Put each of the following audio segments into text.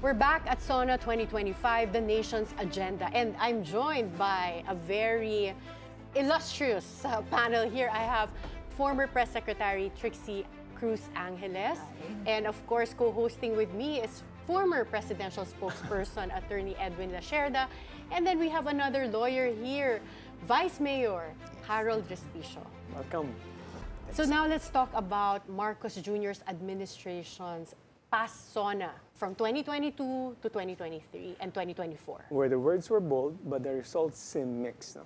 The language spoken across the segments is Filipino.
We're back at SONA 2025, the nation's agenda, and I'm joined by a very illustrious panel here. I have former Press Secretary Trixie Cruz Angeles, and of course, co-hosting with me is former presidential spokesperson Attorney Edwin Lacerda, and then we have another lawyer here, Vice Mayor Harold Respicio. Welcome. So now let's talk about Marcos Jr.'s administration's past SONA from 2022 to 2023 and 2024. Where the words were bold, but the results seem mixed. No?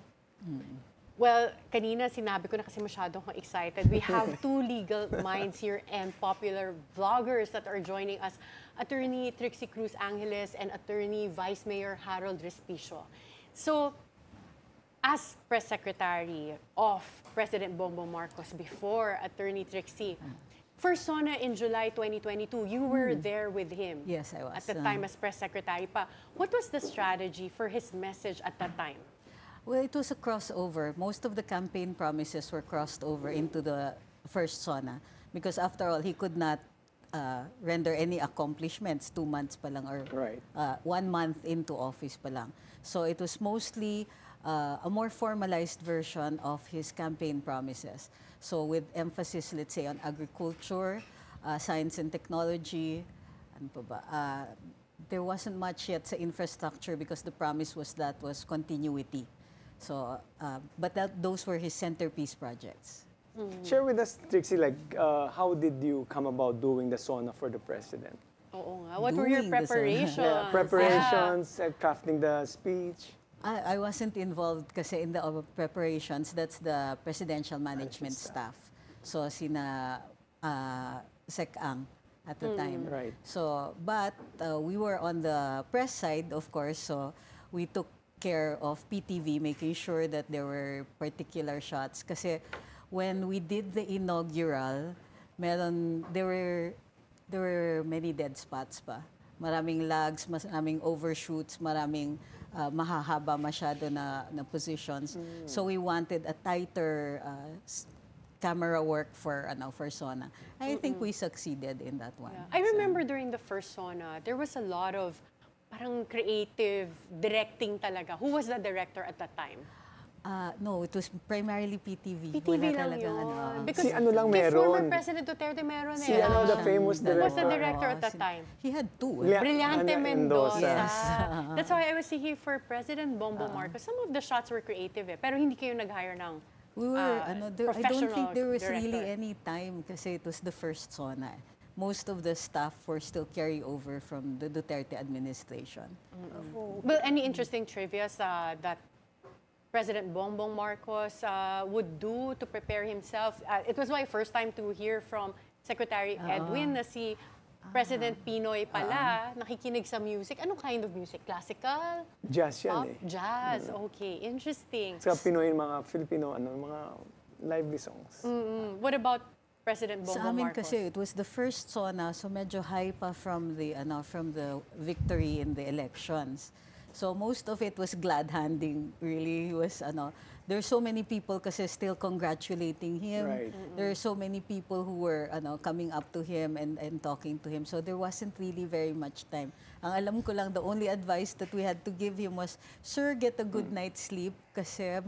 Well, kanina sinabi ko na kasi masyado akong excited. We have two legal minds here and popular vloggers that are joining us. Attorney Trixie Cruz Angeles and Attorney Vice Mayor Harold Respicio. So, as Press Secretary of President Bongbong Marcos before Attorney Trixie, first SONA in July 2022, you were there with him. Yes, I was. At the time as Press Secretary pa. What was the strategy for his message at that time? Well, it was a crossover. Most of the campaign promises were crossed over into the first SONA because after all, he could not render any accomplishments 2 months pa lang or 1 month into office pa lang. So it was mostly a more formalized version of his campaign promises. So with emphasis, let's say, on agriculture, science and technology, ano pa ba? There wasn't much yet sa infrastructure because the promise was continuity. So, but those were his centerpiece projects. Share with us, Trixie, like how did you come about doing the SONA for the president? Oo nga. What were your preparations? Preparations, crafting the speech. I wasn't involved kasi in the preparations. That's the presidential management staff. So, sina Sec Ang at the time. Right. So, but we were on the press side, of course. So, we took care of PTV, making sure that there were particular shots. Kasi when we did the inaugural, there were many dead spots pa. Maraming lags, maraming overshoots, maraming mahahaba masyado na positions. So we wanted a tighter camera work for SONA. I think we succeeded in that one. Yeah. I remember during the first SONA, there was a lot of parang creative directing talaga. Who was the director at that time? No, it was primarily PTV. PTV lang yun. Because si ano lang meron. former President Duterte meron Si the famous director. Who was the director at that time? He had two. Brillante Mendoza. Yes. That's why I was thinking for President Bongbong Marcos, some of the shots were creative pero hindi kayo nag-hire ng we were, I don't think there was director. really any time kasi it was the first SONA. Most of the staff were still carry over from the Duterte administration. Well, any interesting trivia that President Bongbong Marcos would do to prepare himself? It was my first time to hear from Secretary Edwin na si President Pinoy pala nakikinig sa music. Anong kind of music? Classical? Jazz yan Pop? Jazz. Okay, interesting. Sa Pinoy, mga Filipino, mga lively songs. What about President Bongbong Sa amin Marcos? kasi it was the first SONA, so medyo high pa from the victory in the elections. So most of it was glad handing. Really was there's so many people kasi still congratulating him. Right. There are so many people who were coming up to him and talking to him. So there wasn't really very much time. Ang alam ko lang, the only advice that we had to give him was, "Sir, get a good night's sleep kasi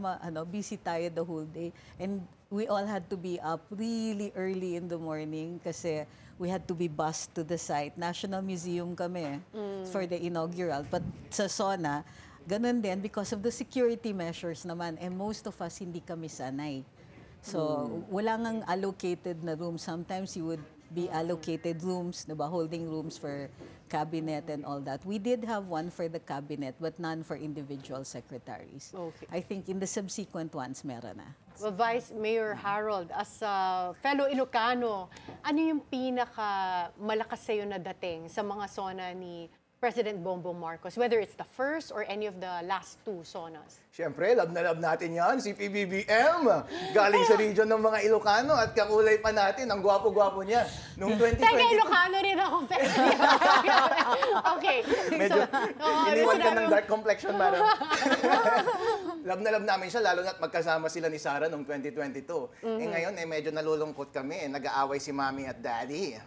busy tayo the whole day." And we all had to be up really early in the morning kasi we had to be bussed to the site. National Museum kami for the inaugural. But sa SONA, ganun din because of the security measures naman. And most of us hindi kami sanay. So wala ngang allocated na room. Sometimes you would be allocated rooms, diba, holding rooms for cabinet and all that. We did have one for the cabinet but none for individual secretaries. Okay. I think in the subsequent ones meron na. Well, Vice Mayor Harold, as a fellow Ilocano, ano yung pinaka malakas sa'yo na dating sa mga SONA ni President Bongbong Marcos, whether it's the first or any of the last two SONAs? Siyempre, love na love natin yan, si PBBM. Galing sa region ng mga Ilocano at kakulay pa natin, ang gwapo-gwapo niya. Noong 2020... Teka, Ilocano rin ako. Okay, Okay. Medyo iniwan ka sinabi ng mo- dark complexion, madam. Love na love namin siya, lalo na't magkasama sila ni Sarah noong 2022. Eh ngayon, medyo nalulungkot kami. Nag-aaway si Mommy at Daddy.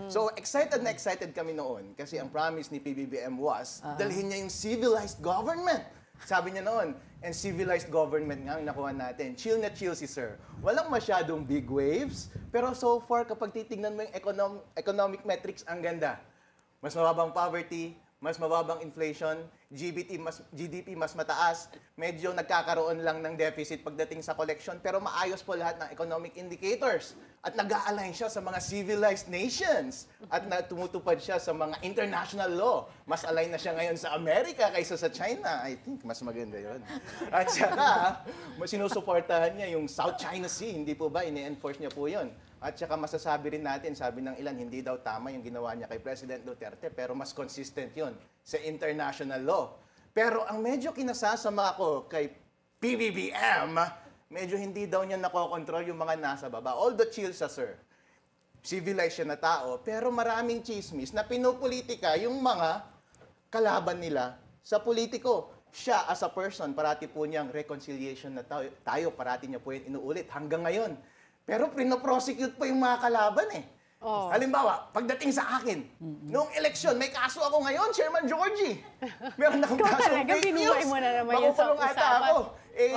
So, excited na excited kami noon kasi ang promise ni PBBM was dalhin niya yung civilized government. Sabi niya noon, and civilized government nga ang nakuha natin. Chill na chill si Sir. Walang masyadong big waves, pero so far, kapag titignan mo yung economic metrics, ang ganda. Mas mababang poverty, mas mababang inflation, GDP mas mataas, medyo nagkakaroon lang ng deficit pagdating sa collection, pero maayos po lahat ng economic indicators. At nag-a-align siya sa mga civilized nations. At tumutupad siya sa mga international law. Mas align na siya ngayon sa Amerika kaysa sa China. I think mas maganda yon. At saka, sinusuportahan niya yung South China Sea. Hindi po ba? Ini-enforce niya po yon. At saka masasabi rin natin, sabi ng ilan, hindi daw tama yung ginawa niya kay President Duterte, pero mas consistent yun sa international law. Pero ang medyo kinasasama ko kay PBBM, medyo hindi daw niya nakokontrol yung mga nasa baba. Although chill sa Sir, civilized siya na tao, pero maraming chismis na pinupolitika yung mga kalaban nila sa politiko. Siya as a person, parati po niyang reconciliation na tayo parati niya po yung inuulit hanggang ngayon. Pero pinoprosecute pa yung mga kalaban eh. Oh. Halimbawa, pagdating sa akin, noong eleksyon, may kaso ako ngayon, Chairman Georgie. Meron akong Ikaw kaso talaga, fake binuhay news. mo na naman yun sa Makukulong ata usapan. ako.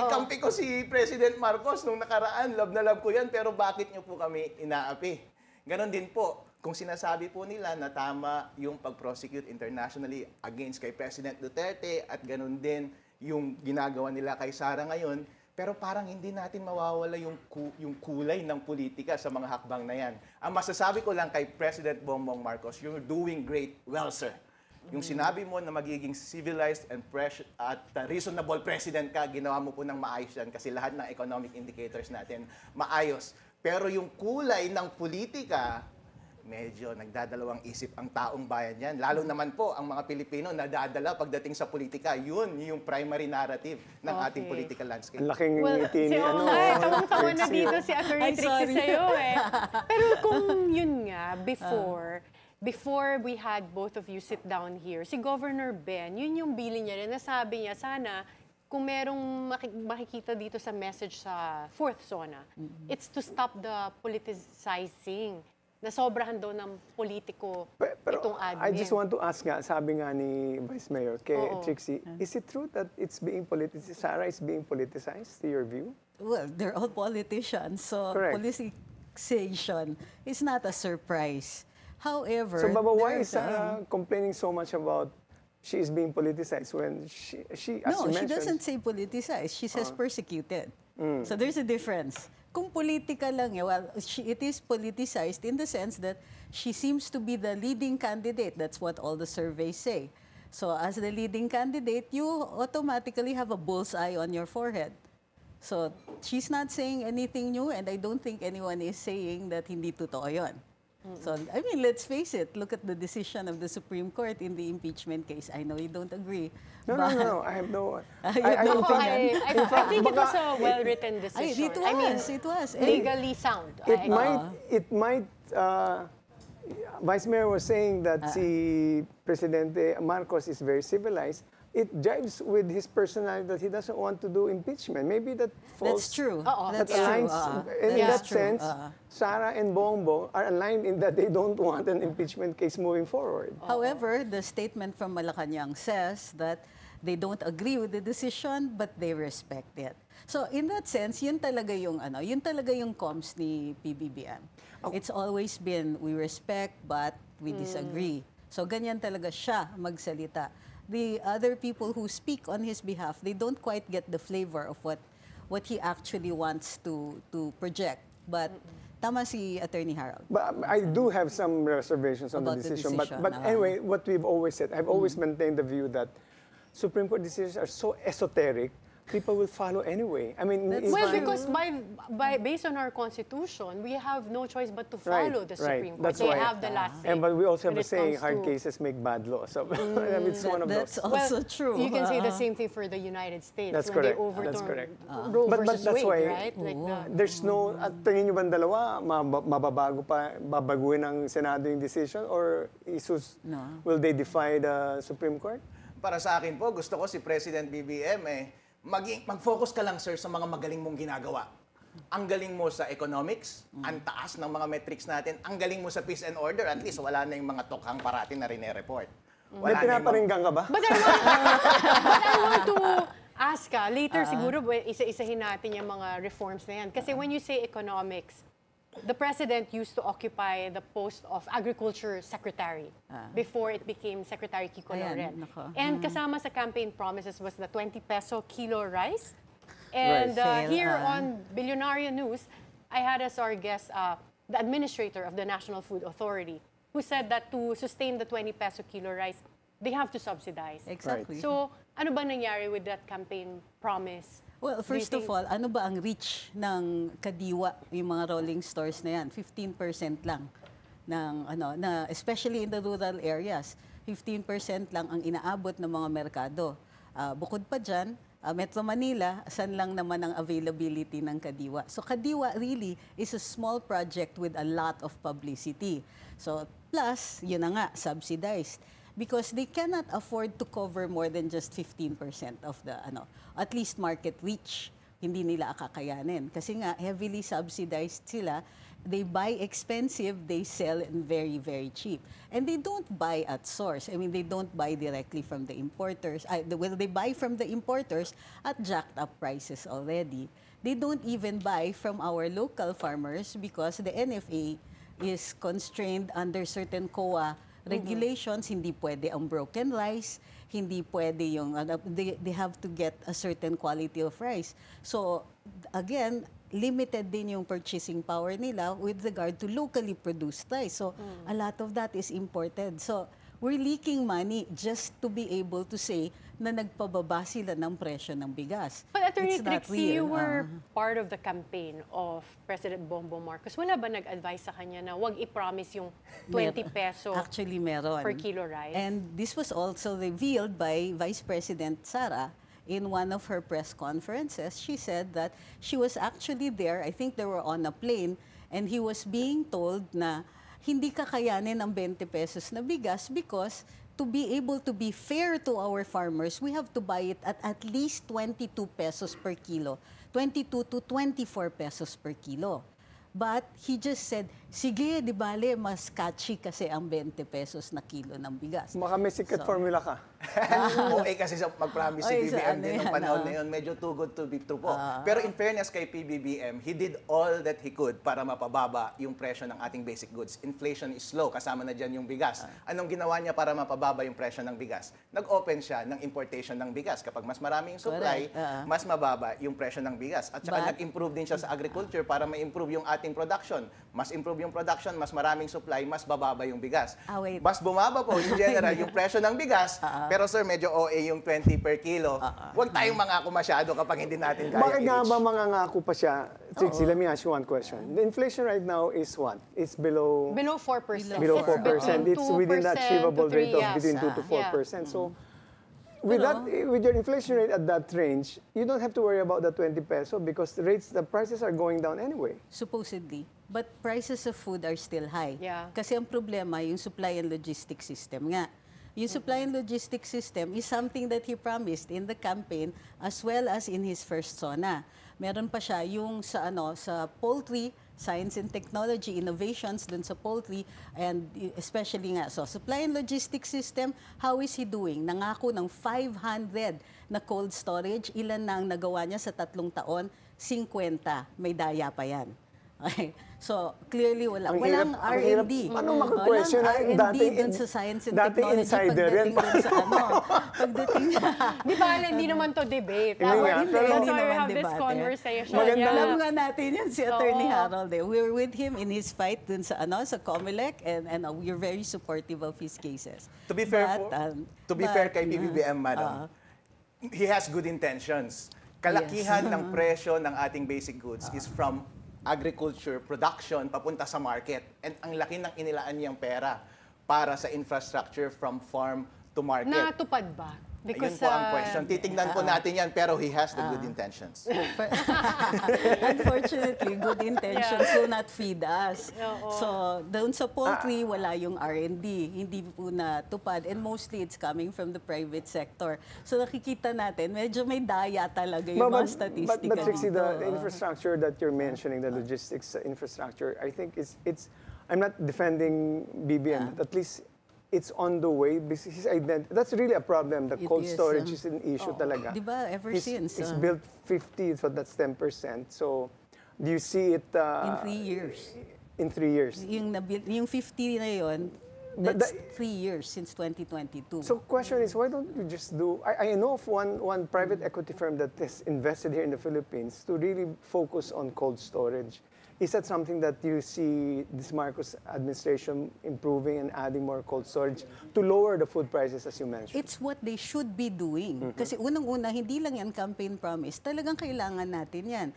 Kampi ko si President Marcos nung nakaraan, love na love ko yan, pero bakit niyo po kami inaapi? Ganon din po, kung sinasabi po nila na tama yung pag-prosecute internationally against kay President Duterte at ganon din yung ginagawa nila kay Sara ngayon, pero parang hindi natin mawawala yung kulay ng politika sa mga hakbang na yan. Ang masasabi ko lang kay President Bongbong Marcos, you're doing great well, sir. Yung sinabi mo na magiging civilized and reasonable president ka, ginawa mo po ng maayos yan kasi lahat ng economic indicators natin maayos. Pero yung kulay ng politika, medyo nagdadalawang isip ang taong bayan yan. Lalo naman po, ang mga Pilipino nadadala pagdating sa politika. Yun yung primary narrative ng ating political landscape. Ang laking Well, ngiti ni ano. tawang-tawa na Trixie. dito si Attorney Ay, Trixie sorry. sa'yo eh. Pero kung yun nga, before we had both of you sit down here, si Governor Ben, yun yung bilin niya rin, nasabi niya, sana kung merong makikita dito sa message sa fourth zona, it's to stop the politicizing na sobrahan daw ng politiko itong admin. I just want to ask nga, sabi nga ni Vice Mayor kay Trixie, is it true that it's being politicized, Sara is being politicized to your view? Well, they're all politicians, so Correct. politicization is not a surprise. However, So, Baba, why there- is Sara complaining so much about she is being politicized when she as No, you she mentioned, doesn't say politicized. She says persecuted. So there's a difference. Kung politika lang, well, it is politicized in the sense that she seems to be the leading candidate. That's what all the surveys say. So as the leading candidate, you automatically have a bullseye on your forehead. So she's not saying anything new, and I don't think anyone is saying that hindi totoo yun. So, I mean, let's face it. Look at the decision of the Supreme Court in the impeachment case. I know you don't agree. No, but- no, no, I have no... You don't Ako, think- I think it was a well-written decision. It was, it was. Legally sound. It might, Vice Mayor was saying that si Presidente Marcos is very civilized. It jives with his personality that he doesn't want to do impeachment. Maybe that falls... That's true. That That's true. aligns, in Yeah. that That's true. sense, Sara and Bongbong are aligned in that they don't want an impeachment case moving forward. However, the statement from Malacanang says that they don't agree with the decision, but they respect it. So in that sense, yun talaga yung comms ni PBBM. It's always been, we respect, but we disagree. So ganyan talaga siya magsalita. The other people who speak on his behalf, they don't quite get the flavor of what he actually wants to project. But tama si Attorney Harold. But I do have some reservations on the About the decision. decision, But anyway, what we've always said, I've always maintained the view that Supreme Court decisions are so esoteric people will follow anyway. I mean, That's if Well, I- because based on our constitution, we have no choice but to follow the Supreme Court. That's They why. have the last say. And but we also have when a it saying, comes hard to- cases make bad law. So I mean, it's one of That's those. also true. You can say the same thing for the United States That's when correct. they overturned That's correct. Roe But versus that's Wade, why right? Like there's no, at tingin nyo ba dalawa, babaguhin ng Senado yung decision or will they defy the Supreme Court? Para sa akin po, gusto ko si President BBM mag-focus ka lang sir sa mga magaling mong ginagawa. Ang galing mo sa economics, ang taas ng mga metrics natin, ang galing mo sa peace and order, at least wala na yung mga tokhang parati na rine-report. May pinaparinggan ka ba? But I want to ask later siguro isa-isahin natin yung mga reforms na yan. Kasi when you say economics, the President used to occupy the post of Agriculture Secretary before it became Secretary Kiko Ayan, Loren. nako. And kasama sa campaign promises was the 20 peso kilo rice. And Right. here on Billionaire News, I had as our guest the administrator of the National Food Authority, who said that to sustain the 20 peso kilo rice, they have to subsidize. Exactly. So, ano ba nangyari with that campaign promise? Well, Do you first of think- all, ano ba ang reach ng Kadiwa, yung mga rolling stores na yan? 15% lang ng na especially in the rural areas. 15% lang ang inaabot ng mga merkado. Bukod pa diyan, Metro Manila, saan lang naman ang availability ng Kadiwa. So Kadiwa really is a small project with a lot of publicity. So plus, yun na nga, subsidized. Because they cannot afford to cover more than just 15% of the, at least market reach. Hindi nila kakayanin. Kasi nga, heavily subsidized sila. They buy expensive, they sell very, very cheap. And they don't buy at source. I mean, they don't buy directly from the importers. They buy from the importers at jacked up prices already. They don't even buy from our local farmers because the NFA is constrained under certain COA regulations. Hindi pwede ang broken rice, hindi pwede yung, they have to get a certain quality of rice. So, again, limited din yung purchasing power nila with regard to locally produced rice. So, a lot of that is imported. So, we're leaking money just to be able to say na nagpababa sila ng presyo ng bigas. But Attorney It's not Trixie, you real. were part of the campaign of President Bongbong Marcos. Wala ba nag-advise sa kanya na wag i-promise yung 20 peso Actually, meron. per kilo rice? And this was also revealed by Vice President Sara in one of her press conferences. She said that she was actually there. I think they were on a plane and he was being told na hindi kakayanin ang 20 pesos na bigas because to be able to be fair to our farmers, we have to buy it at least 22 pesos per kilo. 22 to 24 pesos per kilo. But he just said, sige, di bale, mas catchy kasi ang 20 pesos na kilo ng bigas. Baka may secret formula ka. Okay kasi sa mag-promise si Oy, sa BBM ano din yan, nung panahon na yun, medyo too good to be true po. Pero in fairness kay PBBM, he did all that he could para mapababa yung presyo ng ating basic goods. Inflation is low, kasama na dyan yung bigas. Anong ginawa niya para mapababa yung presyo ng bigas? Nag-open siya ng importation ng bigas. Kapag mas maraming supply, Correct. mas mababa yung presyo ng bigas. At saka But- nag-improve din siya sa agriculture para ma-improve yung ating production. Mas improve yung production, mas maraming supply, mas bababa yung bigas. Wait. Mas bumaba po in general yung presyo ng bigas, pero sir, medyo OA yung 20 per kilo. Huwag tayong mangako masyado kapag hindi natin kaya Bakit nga i-reach. ba mangangako pa siya? Trixie, let me ask you one question. The inflation right now is what? It's below Below 4%. below It's 4%. between It's within that 2% achievable to rate of 3%, between 2 to 4%. So, with that, with your inflation rate at that range, you don't have to worry about the 20 peso because the prices are going down anyway. Supposedly. But prices of food are still high. Yeah. Kasi ang problema, yung supply and logistics system nga. Yung supply and logistics system is something that he promised in the campaign as well as in his first SONA. Meron pa siya yung sa sa poultry, science and technology, innovations dun sa poultry, and especially nga, so supply and logistics system, how is he doing? Nangako ng 500 na cold storage, ilan na ang nagawa niya sa 3 taon? 50. May daya pa yan. Okay. So, clearly walang Ang hirap. R&D. Ano maka-question na Walang R&D dating dun sa science and dating technology insider yan. pagdating dun sa pagdating Di ba, hindi naman to debate. Hindi nga, That's pero- why Hindi we naman have this debate. conversation. Maganda. Yeah. Alam nga natin yan si Attorney Oo. Harold. We were with him in his fight dun sa sa Comelec and we're very supportive of his cases. To be fair, But, to be fair kay PBBM, madam, he has good intentions. kalakihan ng presyo ng ating basic goods is from agriculture production papunta sa market. And ang laki ng inilaan niyang pera para sa infrastructure from farm to market. Natupad ba? Ayun po ang question. Titingnan po natin yan, pero he has the good intentions. Unfortunately, good intentions will not feed us. Oo. So, doon sa poultry, wala yung R&D. Hindi po natupad. And mostly, it's coming from the private sector. So, nakikita natin, medyo may daya talaga yung mga statistika but Trixie, dito. the infrastructure that you're mentioning, the logistics infrastructure, I think it's I'm not defending BBM, but at least it's on the way. That's really a problem. The It cold is, storage is an issue talaga. Di ba? Ever since. It's built 50, so that's 10%. So, do you see it... in 3 years. In 3 years. Yung 50 na yun, But that's 3 years since 2022. So question is, why don't you just do... I know of one private equity firm that has invested here in the Philippines to really focus on cold storage. Is that something that you see this Marcos administration improving and adding more cold storage to lower the food prices, as you mentioned? It's what they should be doing. Kasi unang-una, hindi lang yan campaign promise. Talagang kailangan natin yan.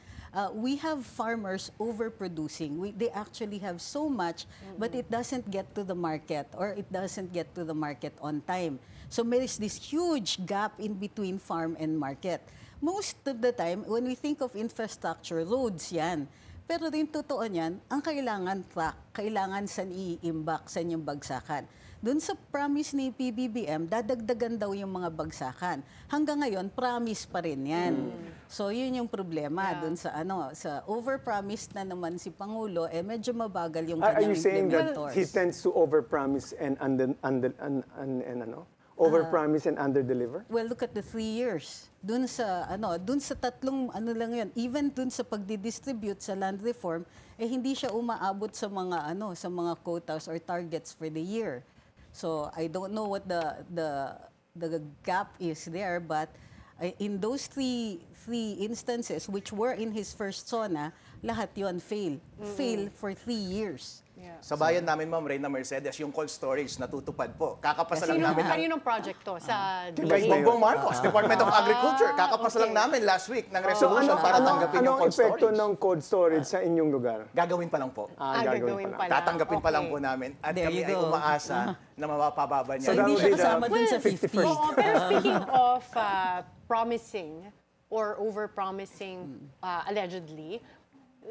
We have farmers overproducing. They actually have so much, but it doesn't get to the market or it doesn't get to the market on time. So there is this huge gap in between farm and market. Most of the time, when we think of infrastructure, roads yan. Pero rin totoo niyan, ang kailangan truck, kailangan saan iimbak, saan yung bagsakan. Doon sa promise ni PBBM, dadagdagan daw yung mga bagsakan. Hanggang ngayon, promise pa rin yan. So, yun yung problema. Doon sa sa over-promise na naman si Pangulo, medyo mabagal yung Are kanyang you saying that implementors. he tends to overpromise and overpromise and underdeliver? Well, look at the 3 years. Doon sa tatlong lang yun, even doon sa pagdidistribute sa land reform, hindi siya umaabot sa mga quotas or targets for the year. So I don't know what the gap is there, but in those three instances which were in his first SONA, lahat yon fail for 3 years. Yeah. Sa bayan namin, Ma'am Reyna Mercedes, yung cold storage natutupad po. Kakapasa lang namin ng... Kaninong project to? Sa Kay Bongbong Marcos, Department of Agriculture. Kakapasa lang namin last week ng resolution para tanggapin yung Anong cold epekto storage. ng cold storage sa inyong lugar? Gagawin pa lang po. gagawin pa lang. Tatanggapin pa lang Okay. po namin. At There kami you ay go. umaasa na mapapababa niya. So Hindi that siya would be the kasama dun sa 50. Oo, pero speaking of promising or over-promising allegedly,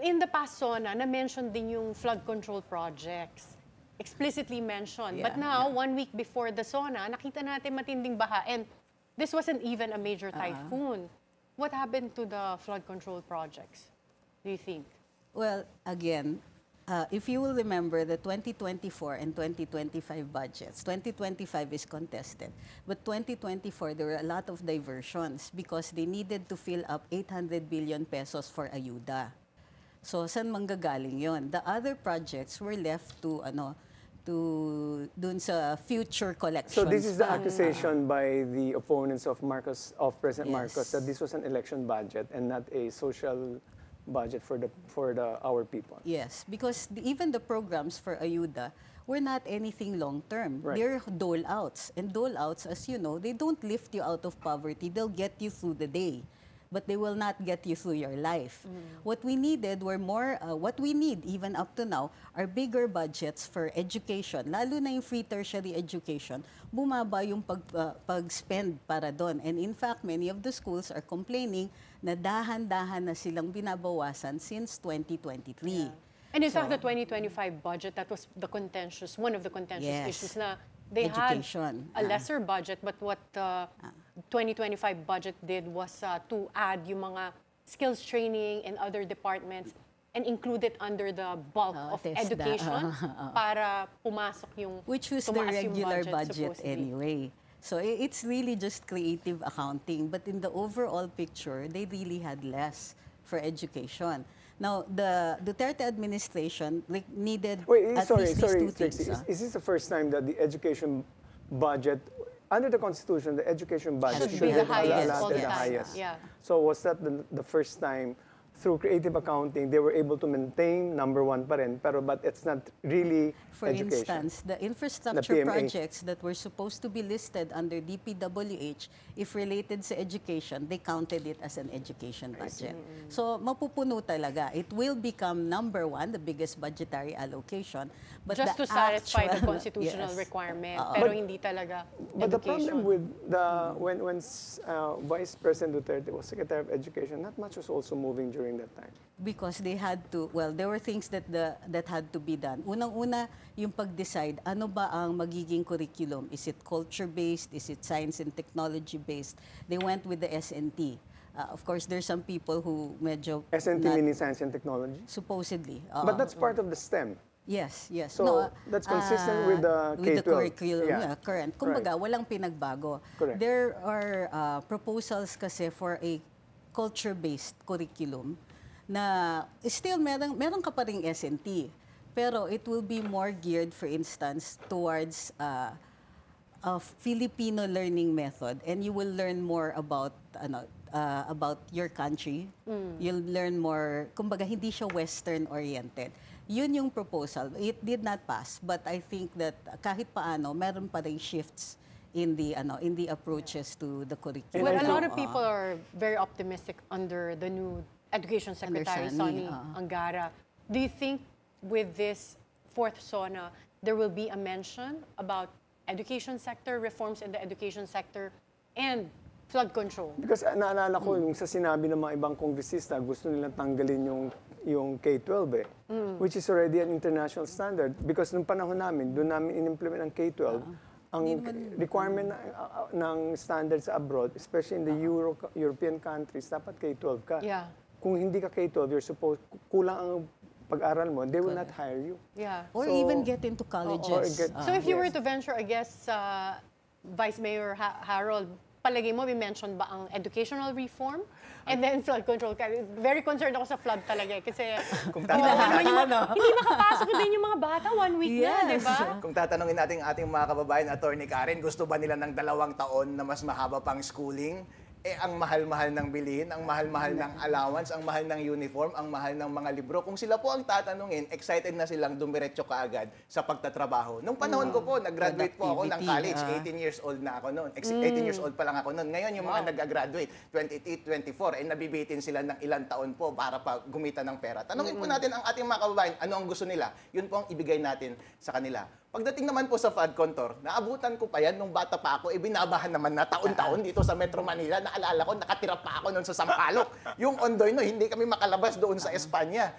in the past SONA, na-mention din yung flood control projects. Explicitly mentioned. But now, 1 week before the SONA, nakita natin matinding baha. And this wasn't even a major typhoon. What happened to the flood control projects, do you think? Well, again, if you will remember the 2024 and 2025 budgets, 2025 is contested. But 2024, there were a lot of diversions because they needed to fill up 800 billion pesos for ayuda. So, saan manggagaling yon? The other projects were left to dun sa future collection. So this is the accusation by the opponents of President Yes. Marcos, that this was an election budget and not a social budget for our people. Yes, because even the programs for ayuda were not anything long-term. Right. They're dole-outs. And dole-outs, as you know, they don't lift you out of poverty. They'll get you through the day. But they will not get you through your life. What we needed were more, what we need even up to now, are bigger budgets for education. Lalo na yung free tertiary education, bumaba yung pag-spend para doon. And in fact, many of the schools are complaining na dahan-dahan na silang binabawasan since 2023. And in fact, the 2025 budget, that was one of the contentious Yes. issues na they Education. had a lesser budget, but what the 2025 budget did was to add yung mga skills training in other departments and include it under the bulk of TESDA. education para pumasok yung Which was the tumaas yung regular budget supposedly. anyway. So it's really just creative accounting. But in the overall picture, they really had less for education. Now, the Duterte administration needed at least these two things. Trixie. Is this the first time that the education budget, under the Constitution, the education budget Should be the have highest allotted all the the time. highest? Yeah. So was that the first time through creative accounting, they were able to maintain #1 pa rin, but it's not really For education. instance, the infrastructure PMA. projects that were supposed to be listed under DPWH, if related sa education, they counted it as an education budget. So, mapupuno talaga. It will become #1, the biggest budgetary allocation. But Just to the satisfy the actual- constitutional Yes. requirement, pero hindi talaga But the education. problem with when Vice President Duterte was Secretary of Education, not much was also moving during that time. Because they had to, well, there were things that had to be done. Unang-una, yung pag-decide, ano ba ang magiging curriculum? Is it culture-based? Is it science and technology-based? They went with the SNT. Of course, there's some people who medyo... SNT not- meaning Science and Technology. Supposedly. But that's part of the STEM. Yes, yes. So, that's consistent with the with the K-12. curriculum, Yeah. current. Kumbaga, walang pinagbago. Correct. There are proposals kasi for a culture-based curriculum na still meron ka pa ring SNT. Pero it will be more geared, for instance, towards a Filipino learning method, and you will learn more about your country. You'll learn more, kumbaga hindi siya Western oriented. Yun yung proposal. It did not pass, but I think that kahit paano meron pa ring shifts in the approaches to the curriculum. Well, a I lot think- of people are very optimistic under the new Education Secretary, Sunny, Sonny Angara. Do you think with this fourth SONA, there will be a mention about education sector, reforms in the education sector, and flood control? Because naalala ko yung sa sinabi ng mga ibang kongresista, gusto nilang tanggalin yung K-12 which is already an international standard. Because nung panahon namin, doon namin in-implement ang K-12, ang requirement ng standards abroad, especially in the European countries, dapat K-12 ka. Yeah. Kung hindi ka K-12, you're supposed, kulang ang pag-aral mo, they will not hire you. Yeah. Or So- even get into colleges. So if you were Yes. to venture, I guess, Vice Mayor Harold, palagay mo, may mention ba ang educational reform? And then flood control. Very concerned ako sa flood talaga. Kasi Kung hindi makapasok din yung mga bata 1 week na, di Yes. ba? Kung tatanungin natin ang ating mga kababayan, Attorney Karen, gusto ba nila ng 2 taon na mas mahaba pang schooling? Ang mahal-mahal ng bilihin, ang mahal-mahal ng allowance, ang mahal ng uniform, ang mahal ng mga libro. Kung sila po ang tatanungin, excited na silang dumiretso kaagad sa pagtatrabaho. Nung panahon ko po, nag-graduate po ako ng college. 18 years old na ako noon. 18 years old pa lang ako noon. Ngayon, yung mga nag-graduate, 28, 24, nabibitin sila ng ilang taon po para pa gumita ng pera. Tanungin po natin ang ating mga kababayan, ano ang gusto nila? Yun po ang ibigay natin sa kanila. Pagdating naman po sa flood control, naabutan ko pa yan nung bata pa ako, binabahan naman na taon-taon dito sa Metro Manila. Naalala ko, nakatira pa ako noon sa Sampaloc. Yung Ondoy, no, hindi kami makalabas doon sa Espanya.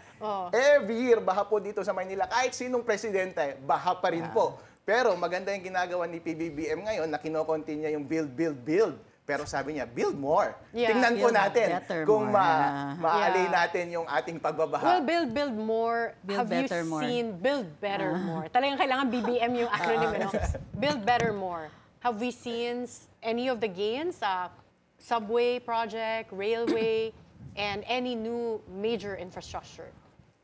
Every year, baha po dito sa Manila. Kahit sinong presidente, baha pa rin po. Pero maganda yung ginagawa ni PBBM ngayon na kinokontinue niya yung build, build, build. Pero sabi niya, build more. Yeah. Tingnan po Build natin better kung more. maaalay Yeah. natin yung ating pagbabaha. Well, build more. Build Have you better more. seen build better more? Talagang kailangan BBM yung acronym, no? Build better more. Have we seen any of the gains? Subway project, railway, and any new major infrastructure?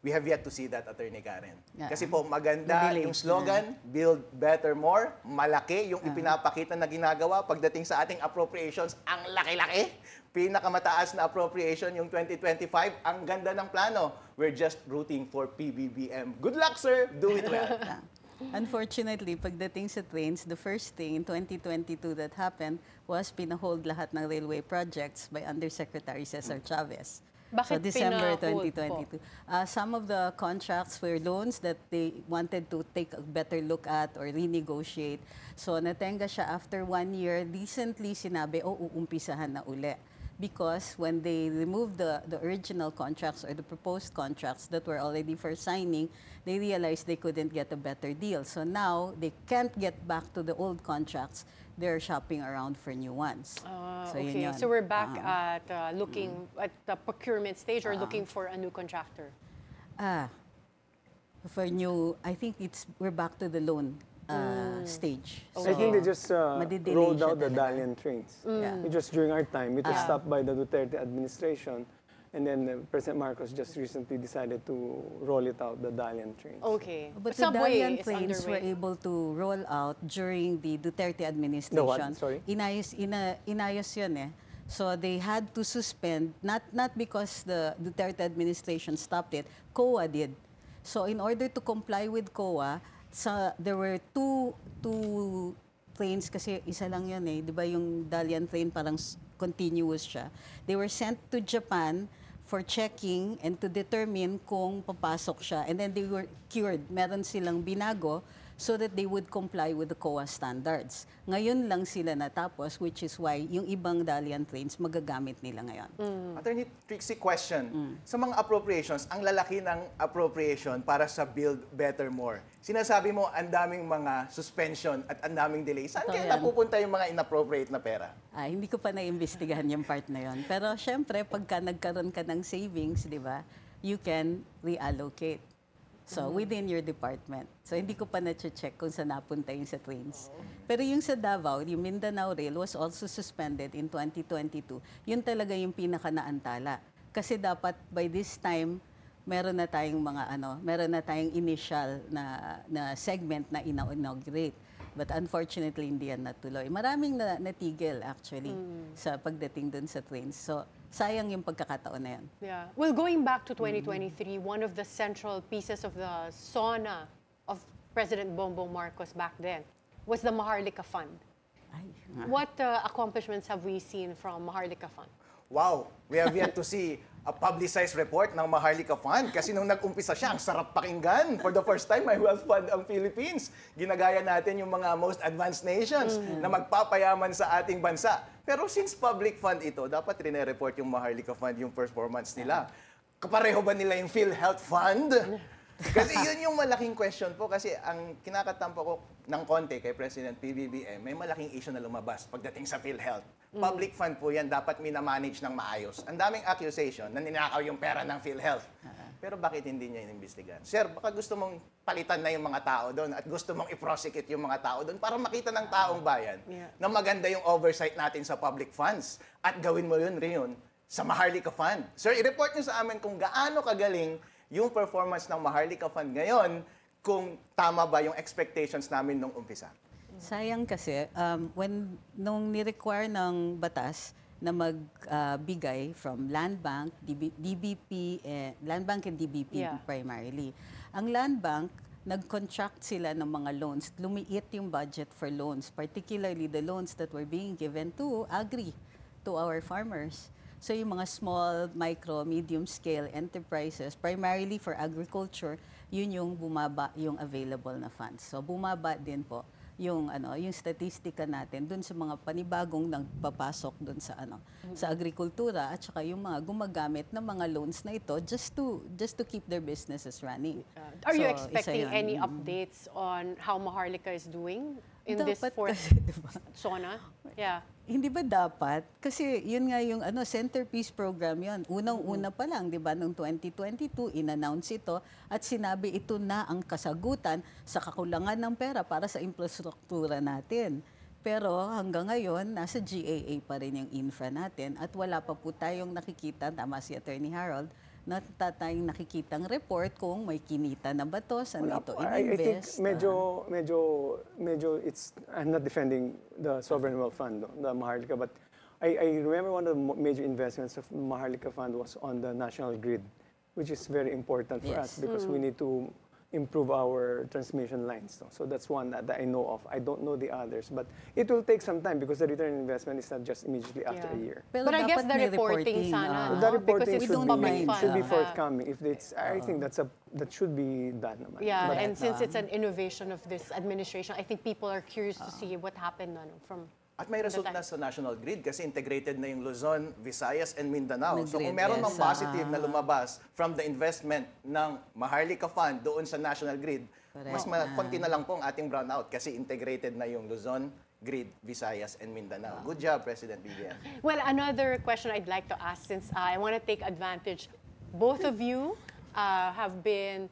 We have yet to see that, Attorney Karen. Yeah. Kasi po, maganda Delay. yung slogan, build better more, malaki yung ipinapakita na ginagawa pagdating sa ating appropriations, ang laki-laki. Pinakamataas na appropriation yung 2025, ang ganda ng plano. We're just rooting for PBBM. Good luck, sir! Do it well. Unfortunately, pagdating sa trains, the first thing in 2022 that happened was pinahold lahat ng railway projects by Undersecretary Cesar Chavez. Bakit So December pinahold 2022. Some of the contracts were loans that they wanted to take a better look at or renegotiate. So natenga siya after 1 year. Recently sinabi, uumpisahan na uli. Because when they removed the original contracts or the proposed contracts that were already for signing, they realized they couldn't get a better deal. So now they can't get back to the old contracts. They're shopping around for new ones. So yun Okay, yun. so we're back at looking at the procurement stage or looking for a new contractor. For new, I think we're back to the loan stage. I think they just Madidelay rolled siya out the talaga. Dalian trains. Yeah. Just during our time, it was stopped by the Duterte administration. And then President Marcos just recently decided to roll it out, the Dalian trains. Okay. But the Subway Dalian is trains were underway. able to roll out during the Duterte administration. The what? Sorry? Inayos yun eh. So they had to suspend, not because the Duterte administration stopped it, COA did. So in order to comply with COA, there were two trains, kasi isa lang yun eh, di ba yung Dalian train parang continuous siya. They were sent to Japan for checking and to determine kung papasok siya. And then they were cured. Meron silang binago so that they would comply with the COA standards. Ngayon lang sila natapos, which is why yung ibang Dalian trains magagamit nila ngayon. Attorney Trixie, question. Sa mga appropriations, ang lalaki ng appropriation para sa Build Better More. Sinasabi mo, ang daming mga suspension at ang daming delay. Saan kaya napupunta yung mga inappropriate na pera? Hindi ko pa naimbestigahan yung part na yon. Pero syempre, pagka nagkaroon ka ng savings, di ba, you can reallocate. So, within your department. So, hindi ko pa na-check kung saan napunta yung sa trains. Pero yung sa Davao, yung Mindanao Rail was also suspended in 2022. Yun talaga yung pinaka-naantala. Kasi dapat by this time, meron na tayong initial na segment na inaugurate. But unfortunately, hindi yan natuloy. Maraming natigil actually sa pagdating dun sa trains. So, sayang yung pagkakataon na yan. Yeah. Well, going back to 2023, one of the central pieces of the SONA of President Bongbong Marcos back then was the Maharlika Fund. What accomplishments have we seen from Maharlika Fund? Wow, we have yet to see a publicized report ng Maharlika Fund kasi nung nag-umpisa siya, ang sarap pakinggan. For the first time, may wealth fund ang Philippines. Ginagaya natin yung mga most advanced nations na magpapayaman sa ating bansa. Pero since public fund ito, dapat rin-report yung Maharlika Fund yung performance nila. Kapareho ba nila yung PhilHealth Fund? Kasi yun yung malaking question po kasi ang kinakatampo ko ng konti kay President PBBM, may malaking issue na lumabas pagdating sa PhilHealth. Public fund po yan, dapat minamanage ng maayos. Ang daming accusation na ninakaw yung pera ng PhilHealth. Pero bakit hindi niya inimbestigahan? Sir, baka gusto mong palitan na yung mga tao doon at gusto mong i-prosecute yung mga tao doon para makita ng taong bayan na maganda yung oversight natin sa public funds at gawin mo yun rin sa Maharlika Fund. Sir, i-report niyo sa amin kung gaano kagaling yung performance ng Maharlika Fund ngayon kung tama ba yung expectations namin nung umpisa. Sayang kasi, nung ni-require ng batas na magbigay from Land Bank, DBP, Land Bank and DBP primarily. Ang Land Bank, nag-contract sila ng mga loans. Lumiit yung budget for loans, particularly the loans that were being given to to our farmers. So yung mga small, micro, medium-scale enterprises, primarily for agriculture, yun yung bumaba yung available na funds. So bumaba din po yung statistika natin dun sa mga panibagong nagpapasok dun sa sa agrikultura at saka yung mga gumagamit ng mga loans na ito just to keep their businesses running. Are you expecting any updates on how Maharlika is doing in this fourth SONA? Yeah. Hindi ba dapat? Kasi yun nga yung centerpiece program yun. Unang-una pa lang, di ba, noong 2022, in-announce ito at sinabi ito na ang kasagutan sa kakulangan ng pera para sa infrastruktura natin. Pero hanggang ngayon, nasa GAA pa rin yung infra natin at wala pa po tayong nakikita, tama si Attorney Harold, na tayong nakikitang report kung may kinita na ba to, saan ito in-invest. I think medyo I'm not defending the Sovereign Wealth Fund, the Maharlika, but I remember one of the major investments of Maharlika Fund was on the national grid, which is very important for us because we need to improve our transmission lines. So that's one that I know of. I don't know the others, but it will take some time because the return on investment is not just immediately after a year. But I guess the reporting sana, the reporting because it's should be forthcoming. If it's, I think that should be done. Yeah, and since it's an innovation of this administration, I think people are curious to see what happened from. At may result na sa national grid kasi integrated na yung Luzon, Visayas, and Mindanao. So kung meron mang positive na lumabas from the investment ng Maharlika Fund doon sa national grid, mas konti na lang pong ating brownout kasi integrated na yung Luzon, grid, Visayas, and Mindanao. Good job, President BBM. Well, another question I'd like to ask, since I want to take advantage, both of you have been,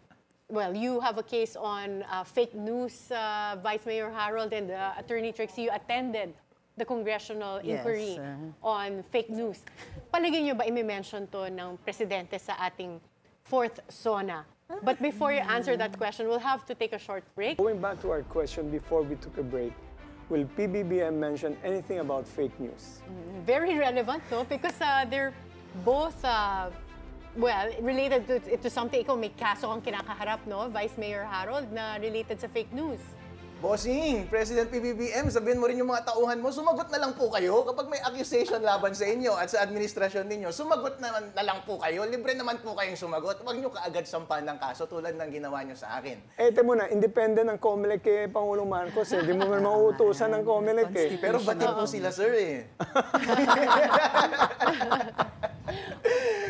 well, you have a case on fake news, Vice Mayor Harold and Attorney Trixie, you attended the congressional inquiry on fake news. Palagay niyo ba i-mention to ng presidente sa ating fourth SONA? But before you answer that question, we'll have to take a short break. Going back to our question before we took a break, will PBBM mention anything about fake news? Very relevant, no? Because they're both, well, related to something. Ikaw, may kaso kang kinakaharap, no? Vice Mayor Harold, na related sa fake news. Bossing, President PBBM, sabihin mo rin yung mga tauhan mo, sumagot na lang po kayo kapag may accusation laban sa inyo at sa administrasyon ninyo. Sumagot na lang po kayo. Libre naman po kayong sumagot. Huwag nyo kaagad sampahan ng kaso tulad ng ginawa nyo sa akin. Ete mo na, independent ng COMELEC kay Pangulong Marcos. Hindi mo man mauutusan ng COMELEC eh. Pero batin po sila, sir eh.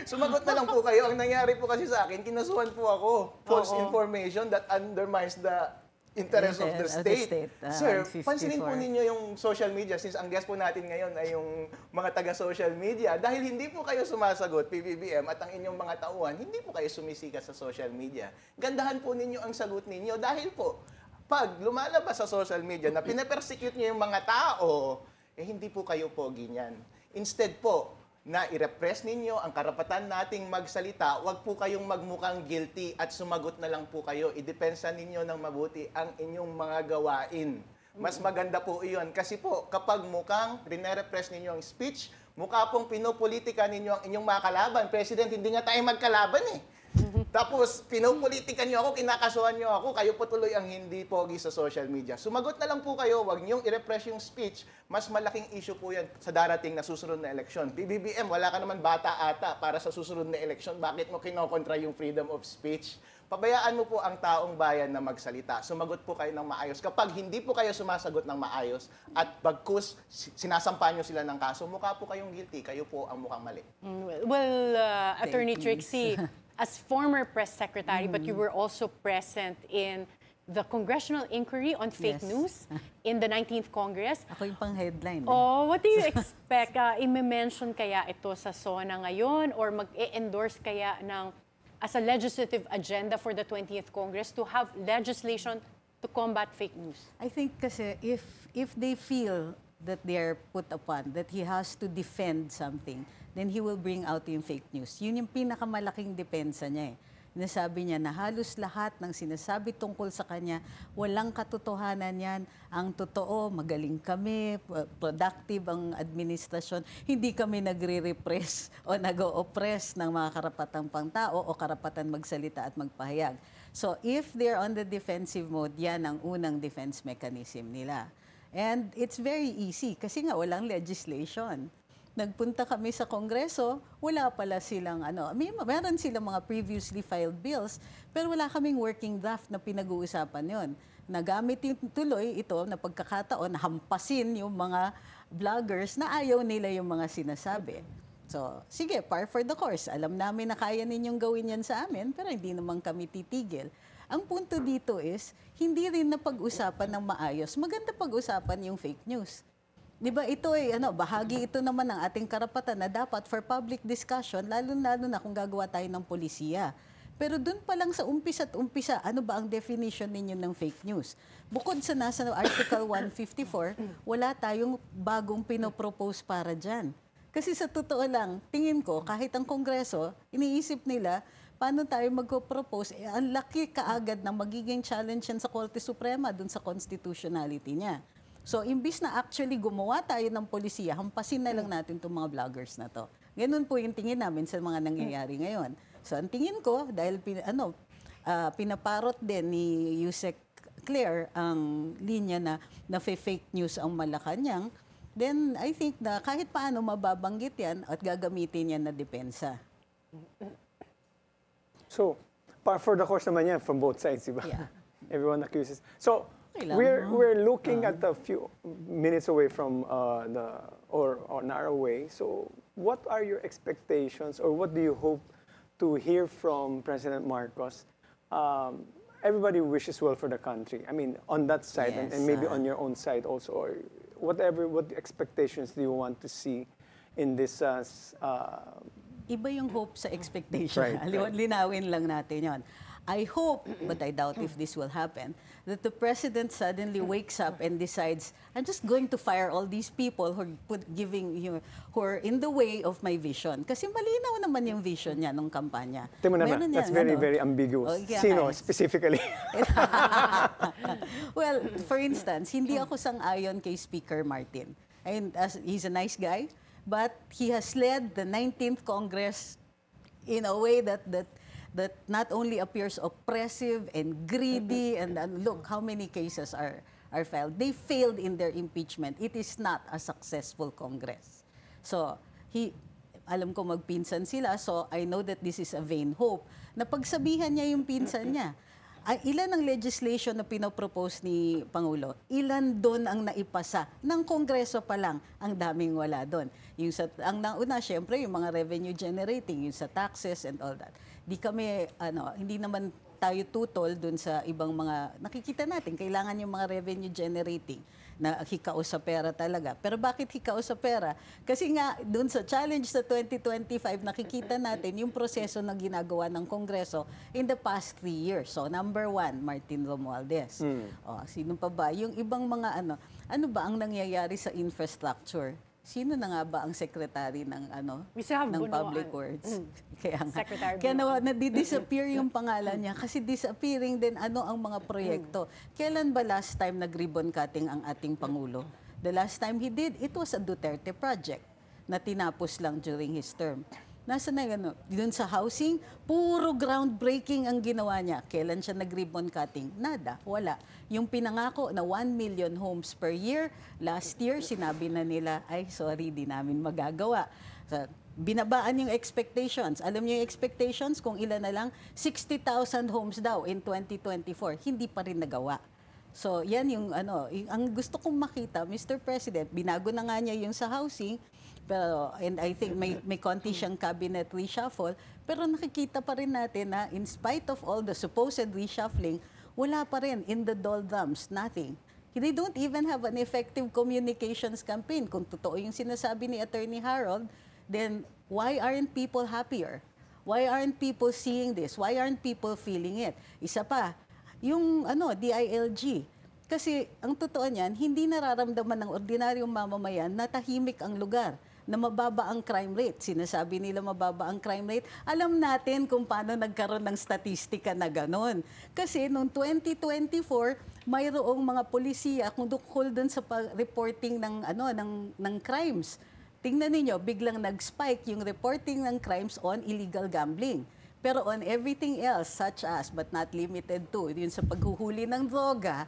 Sumagot na lang po kayo. Ang nangyari po kasi sa akin, kinasuhan po ako. False information that undermines the interest of the state. Sir, 54. pansinin po ninyo yung social media since ang guest po natin ngayon ay yung mga taga-social media. Dahil hindi po kayo sumasagot, PBBM, at ang inyong mga tauhan, hindi po kayo sumisikat sa social media. Gandahan po ninyo ang sagot ninyo dahil po, pag lumalabas sa social media na pinapersecute niyo yung mga tao, eh hindi po kayo pogi niyan. Instead po, na i-repress ninyo ang karapatan nating magsalita, wag po kayong magmukhang guilty at sumagot na lang po kayo. Idepensa ninyo ng mabuti ang inyong mga gawain. Mas maganda po iyon kasi po kapag mukhang rine-repress ninyo ang speech, mukha pong pinopolitika ninyo ang inyong mga kalaban. President, hindi nga tayo magkalaban eh. Tapos, pinopolitikan nyo ako, kinakasuhan nyo ako, kayo po tuloy ang hindi pogi sa social media. Sumagot na lang po kayo, wag nyong i-repress yung speech. Mas malaking issue po yan sa darating na susunod na eleksyon. PBBM, wala ka naman bata ata para sa susunod na eleksyon. Bakit mo kinokontra yung freedom of speech? Pabayaan mo po ang taong bayan na magsalita. Sumagot po kayo ng maayos. Kapag hindi po kayo sumasagot ng maayos at bagkus sinasampa nyo sila ng kaso, mukha po kayong guilty. Kayo po ang mukhang mali. Well, Attorney Trixie, as former press secretary, but you were also present in the congressional inquiry on fake Yes. news in the 19th Congress. Ako yung pang-headline. Oh, what do you expect? I-mention kaya ito sa SONA ngayon or mag-endorse kaya ng as a legislative agenda for the 20th Congress to have legislation to combat fake news? I think kasi if they feel that they are put upon, that he has to defend something, then he will bring out yung fake news. Yun yung pinakamalaking depensa niya eh. Nasabi niya na halos lahat ng sinasabi tungkol sa kanya, walang katotohanan yan. Ang totoo, magaling kami, productive ang administrasyon, hindi kami nagre-repress o nag-o-oppress ng mga karapatang pangtao o karapatan magsalita at magpahayag. So if they're on the defensive mode, yan ang unang defense mechanism nila. And it's very easy kasi nga walang legislation. Nagpunta kami sa Kongreso, wala pala silang meron silang mga previously filed bills, pero wala kaming working draft na pinag-uusapan yon. Nagamit yung tuloy ito na pagkakataon, hampasin yung mga vloggers na ayaw nila yung mga sinasabi. So, sige, par for the course. Alam namin na kaya ninyong gawin yan sa amin, pero hindi naman kami titigil. Ang punto dito is, hindi rin na pag-usapan ng maayos. Maganda pag-usapan yung fake news. Di ba ito ay bahagi ito naman ng ating karapatan na dapat for public discussion, lalo-lalo na kung gagawa tayo ng polisiya. Pero dun pa lang sa umpisa, ano ba ang definition ninyo ng fake news? Bukod sa nasa Article 154, wala tayong bagong pinopropose para dyan. Kasi sa totoo lang, tingin ko, kahit ang Kongreso, iniisip nila, paano tayo magpo-propose, ang laki kaagad na magiging challenge yan sa Korte Suprema dun sa constitutionality niya. So, imbis na actually gumawa tayo ng polisiya, hampasin na lang natin itong mga vloggers na to. Ganun po yung tingin namin sa mga nangyayari ngayon. So, ang tingin ko, dahil pinaparot din ni Yusek Claire ang linya na fake news ang Malacanang, then I think na kahit paano mababanggit yan at gagamitin yan na depensa. So, par for the course naman yan from both sides, diba? Yeah. Everyone accuses. So, Okay lang, we're looking at a few minutes away from or an hour away. So, what are your expectations or what do you hope to hear from President Marcos? Everybody wishes well for the country. I mean, on that side Yes, and maybe on your own side also, or what expectations do you want to see in this Iba yung hope sa expectation. Right. Linawin lang natin yon. I hope, but I doubt if this will happen, that the president suddenly wakes up and decides, I'm just going to fire all these people who who are in the way of my vision. Kasi malinaw naman yung vision niya nung kampanya. Tingnan mo naman, that's very, very ambiguous. Sino specifically? Well, for instance, hindi ako sang-ayon kay Speaker Martin. He's a nice guy, but he has led the 19th Congress in a way that not only appears oppressive and greedy, and look how many cases are filed. They failed in their impeachment. It is not a successful Congress. So, alam ko magpinsan sila, so I know that this is a vain hope. Napagsabihan niya yung pinsan niya. Ilan ang legislation na pinopropose ni Pangulo? Ilan doon ang naipasa? Ng Kongreso pa lang, ang daming wala doon. Ang nauna, syempre, yung mga revenue generating, yung sa taxes and all that. Hindi naman tayo tutol doon sa ibang mga, nakikita natin, kailangan yung mga revenue generating na hikao sa pera talaga. Pero bakit hikao sa pera? Kasi nga, doon sa challenge sa 2025, nakikita natin yung proseso na ginagawa ng Kongreso in the past 3 years. So, number 1, Martin Romualdez. Sino pa ba? Yung ibang mga ano ba ang nangyayari sa infrastructure? Sino na nga ba ang secretary ng Public Works? Kaya nadi-disappear yung pangalan niya kasi disappearing din ang mga proyekto. Kailan ba last time nag-ribbon cutting ang ating Pangulo? The last time he did, it was a Duterte project na tinapos lang during his term. Nasa na yun, dun sa housing, puro groundbreaking ang ginawa niya. Kailan siya nag-ribbon cutting? Nada, wala. Yung pinangako na 1 million homes per year, last year, sinabi na nila, ay sorry, di namin magagawa. So, binabaan yung expectations. Alam niyo yung expectations kung ilan na lang? 60,000 homes daw in 2024. Hindi pa rin nagawa. So, yan yung ang gusto kong makita, Mr. President, binago na nga niya yung sa housing, pero, and I think may konti siyang cabinet reshuffle, pero nakikita pa rin natin na in spite of all the supposed reshuffling, wala pa rin in the doldrums, nothing. They don't even have an effective communications campaign. Kung totoo yung sinasabi ni Attorney Harold, then why aren't people happier? Why aren't people seeing this? Why aren't people feeling it? Isa pa, yung DILG. Kasi ang totoo niyan, hindi nararamdaman ng ordinaryong mamamayan na tahimik ang lugar, na mababa ang crime rate. Sinasabi nila mababa ang crime rate. Alam natin kung paano nagkaroon ng statistika na ganon. Kasi noong 2024, mayroong mga polisiya kung dukol dun sa reporting ng crimes. Tingnan niyo, biglang nag-spike yung reporting ng crimes on illegal gambling. Pero on everything else, such as, but not limited to, yun sa paghuhuli ng droga,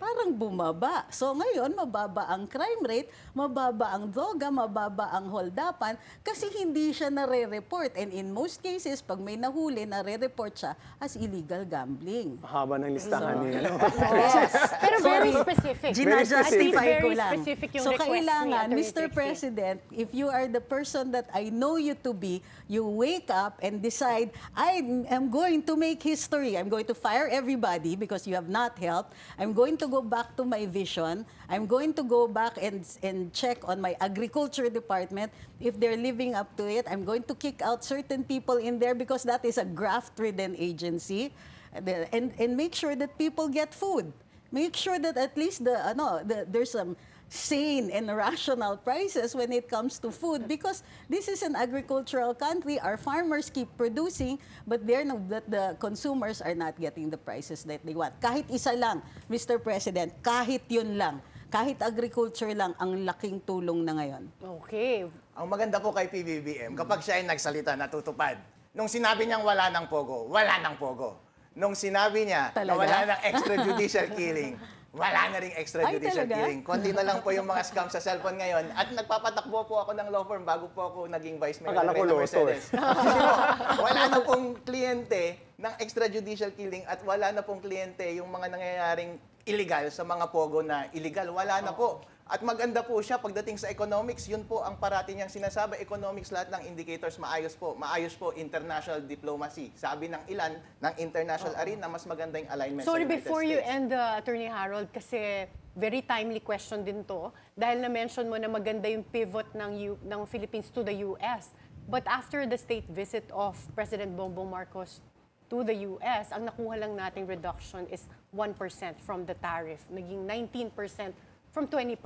parang bumaba. So ngayon, mababa ang crime rate, mababa ang droga, mababa ang holdapan kasi hindi siya nare-report. And in most cases, pag may nahuli, nare-report siya as illegal gambling. Haba ng listahan niya. Yes. Pero very specific. Ginajustify ko lang. So kailangan, Mr. President, if you are the person that I know you to be, you wake up and decide, I am going to make history. I'm going to fire everybody because you have not helped. I'm going to go back to my vision. I'm going to go back and check on my agriculture department if they're living up to it. I'm going to kick out certain people in there because that is a graft-ridden agency, and make sure that people get food. Make sure that at least there's some sane and rational prices when it comes to food, because this is an agricultural country. Our farmers keep producing, but the consumers are not getting the prices that they want. Kahit isa lang, Mr. President, kahit yun lang, kahit agriculture lang, ang laking tulong na ngayon. Okay. Ang maganda po kay PBBM, kapag siya ay nagsalita, natutupad. Nung sinabi niyang wala ng pogo, wala ng pogo. Nung sinabi niya na wala ng extrajudicial killing, wala na ring extrajudicial killing. Konti na lang po yung mga scam sa cellphone ngayon. At nagpapatakbo po ako ng law firm bago po ako naging vice mayor ng Reyna Mercedes. Kasi po, wala na pong kliyente ng extrajudicial killing at wala na pong kliyente yung mga nangyayaring illegal sa mga pogo na illegal. Wala na po. At maganda po siya pagdating sa economics, yun po ang parati niyang sinasabi. Economics, lahat ng indicators, maayos po. Maayos po, international diplomacy. Sabi ng ilan, ng international arena, mas maganda yung alignment Sorry, sa United before States. you end, Attorney Harold, kasi very timely question din to, dahil na-mention mo na maganda yung pivot ng Philippines to the US. But after the state visit of President Bongbong Marcos to the US, ang nakuha lang nating reduction is 1% from the tariff. Naging 19% from 20%.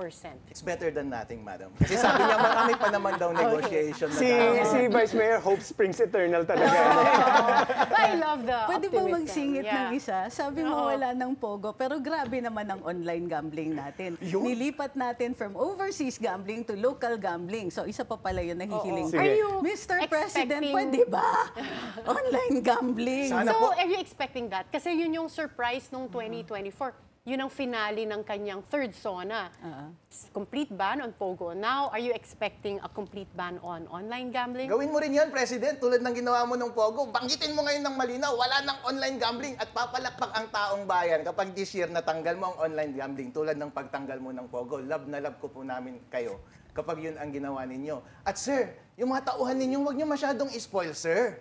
It's better than nothing, madam. Kasi sabi niya, marami pa naman daw negotiation na Si Vice Mayor, hope springs eternal talaga. I love the Pwede ba optimism. magsingit Yeah. ng isa? Sabi mo wala ng pogo, pero grabe naman ang online gambling natin. Nilipat natin from overseas gambling to local gambling. So isa pa pala yun nahihiling. Sige. Are you Mr. President, expecting- pwede ba? Online gambling. Sana So, po. are you expecting that? Kasi yun yung surprise nung 2024. Yun ang finale ng kanyang third SONA. Complete ban on Pogo. Now, are you expecting a complete ban on online gambling? Gawin mo rin yan, President, tulad ng ginawa mo ng Pogo. Banggitin mo ngayon ng malinaw, wala ng online gambling at papalakpak ang taong bayan kapag this year natanggal mo ang online gambling tulad ng pagtanggal mo ng Pogo. Love na love ko po namin kayo kapag yun ang ginawa ninyo. At sir, yung mga tauhan ninyo, huwag nyo masyadong spoil, sir.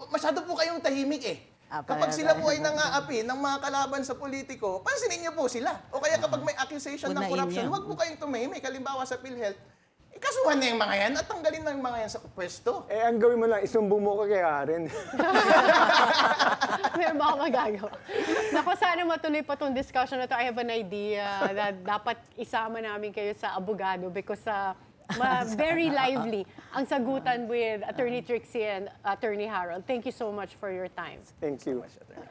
Masyado po kayong tahimik eh. Kapag sila po ay nangaapi ng mga kalaban sa politiko, pansinin niyo po sila. O kaya kapag may accusation ng Unahin corruption, niyo. huwag po kayong tumahimik. Halimbawa sa PhilHealth, ikasuhan na yung mga yan at tanggalin na yung mga yan sa pwesto. Ang gawin mo lang, isumbong mo ka kay Aren. Meron ba ako magagawa? Naku, sana matuloy pa itong discussion na to. I have an idea na dapat isama namin kayo sa abogado because very lively ang sagutan with Attorney Trixie and Attorney Harold. Thank you so much for your time. Thank you. Attorney.